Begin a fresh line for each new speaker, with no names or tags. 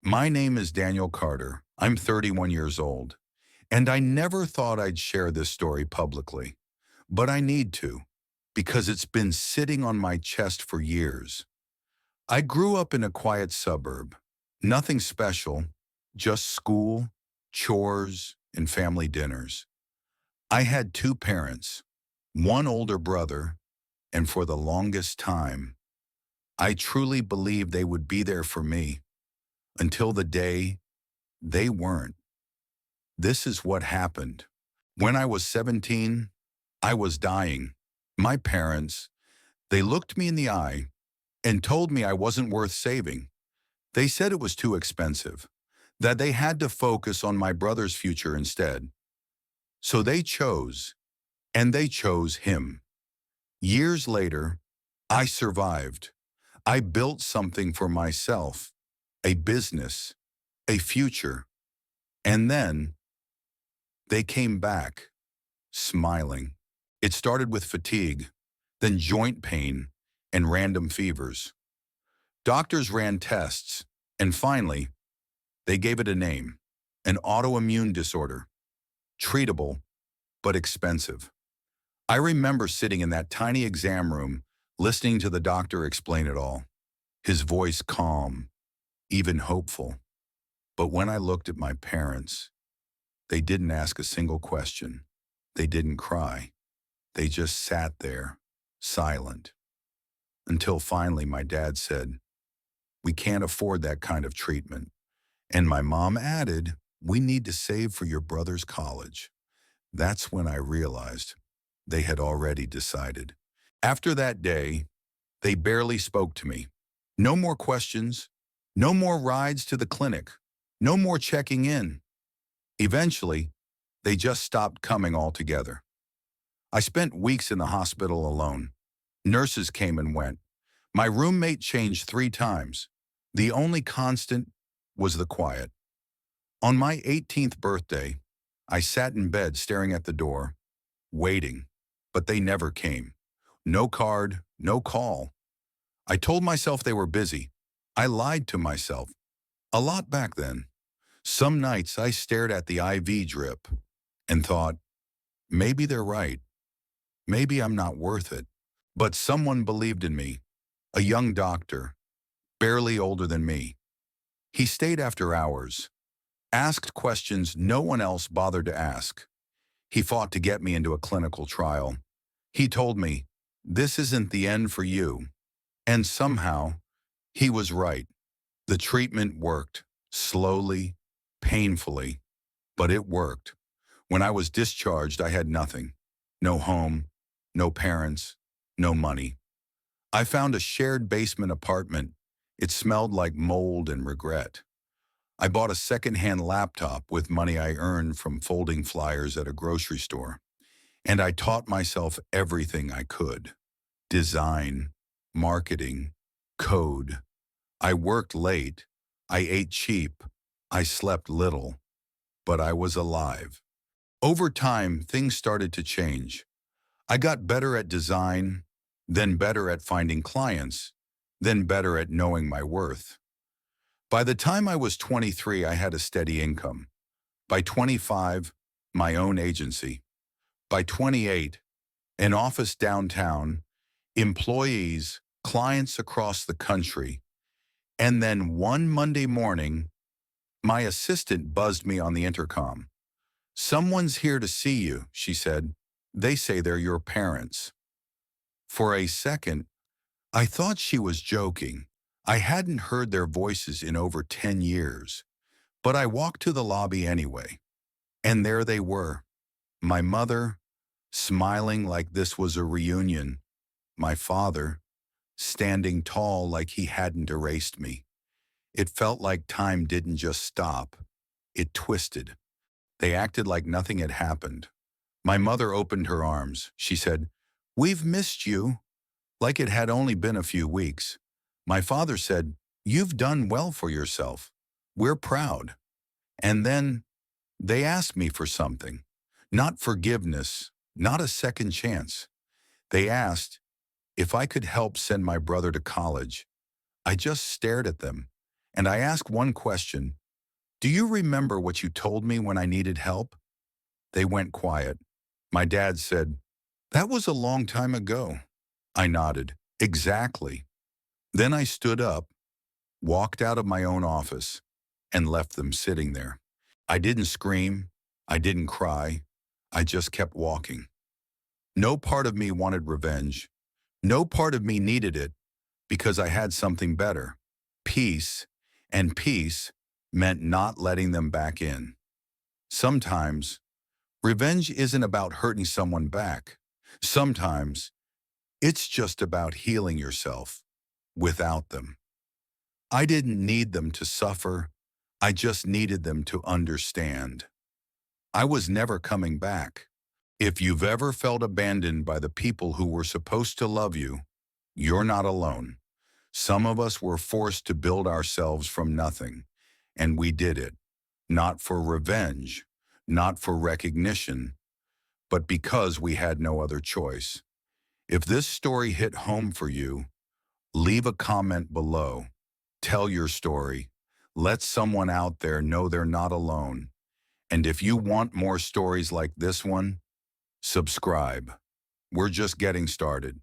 My name is Daniel Carter. I'm 31 years old, and I never thought I'd share this story publicly. But I need to, because it's been sitting on my chest for years. I grew up in a quiet suburb. Nothing special, just school, chores, and family dinners. I had two parents, one older brother, and for the longest time, I truly believed they would be there for me until the day they weren't. This is what happened. When I was 17, I was dying. My parents, they looked me in the eye and told me I wasn't worth saving. They said it was too expensive, that they had to focus on my brother's future instead. So they chose, and they chose him. Years later, I survived. I built something for myself, a business, a future. And then they came back, smiling. It started with fatigue, then joint pain, and random fevers. Doctors ran tests, and finally, they gave it a name, an autoimmune disorder, treatable, but expensive. I remember sitting in that tiny exam room, listening to the doctor explain it all, his voice calm, even hopeful. But when I looked at my parents, they didn't ask a single question. They didn't cry. They just sat there, silent, until finally my dad said, "We can't afford that kind of treatment." And my mom added, "We need to save for your brother's college." That's when I realized they had already decided. After that day, they barely spoke to me. No more questions, no more rides to the clinic, no more checking in. Eventually, they just stopped coming altogether. I spent weeks in the hospital alone. Nurses came and went. My roommate changed 3 times. The only constant was the quiet. On my 18th birthday, I sat in bed staring at the door, waiting, but they never came. No card, no call. I told myself they were busy. I lied to myself. A lot back then. Some nights I stared at the IV drip and thought, maybe they're right. Maybe I'm not worth it. But someone believed in me, a young doctor, barely older than me. He stayed after hours, asked questions no one else bothered to ask. He fought to get me into a clinical trial. He told me, "This isn't the end for you." And somehow, he was right. The treatment worked, slowly, painfully, but it worked. When I was discharged, I had nothing. No home, no parents, no money. I found a shared basement apartment. It smelled like mold and regret. I bought a secondhand laptop with money I earned from folding flyers at a grocery store. And I taught myself everything I could. Design, marketing, code. I worked late. I ate cheap. I slept little. But I was alive. Over time, things started to change. I got better at design, then better at finding clients, then better at knowing my worth. By the time I was 23, I had a steady income. By 25, my own agency. By 28, an office downtown, employees, clients across the country. And then one Monday morning, my assistant buzzed me on the intercom. "Someone's here to see you," she said. "They say they're your parents." For a second, I thought she was joking. I hadn't heard their voices in over 10 years. But I walked to the lobby anyway. And there they were. My mother, smiling like this was a reunion. My father, standing tall like he hadn't erased me. It felt like time didn't just stop. It twisted. They acted like nothing had happened. My mother opened her arms. She said, "We've missed you," like it had only been a few weeks. My father said, "You've done well for yourself. We're proud." And then they asked me for something. Not forgiveness, not a second chance. They asked if I could help send my brother to college. I just stared at them, and I asked one question: "Do you remember what you told me when I needed help?" They went quiet. My dad said, "That was a long time ago." I nodded. "Exactly." Then I stood up, walked out of my own office, and left them sitting there. I didn't scream. I didn't cry. I just kept walking. No part of me wanted revenge. No part of me needed it, because I had something better: peace. And peace meant not letting them back in. Sometimes, revenge isn't about hurting someone back. Sometimes, it's just about healing yourself without them. I didn't need them to suffer. I just needed them to understand. I was never coming back. If you've ever felt abandoned by the people who were supposed to love you, you're not alone. Some of us were forced to build ourselves from nothing, and we did it, not for revenge, not for recognition, but because we had no other choice. If this story hit home for you, leave a comment below. Tell your story. Let someone out there know they're not alone. And if you want more stories like this one, subscribe. We're just getting started.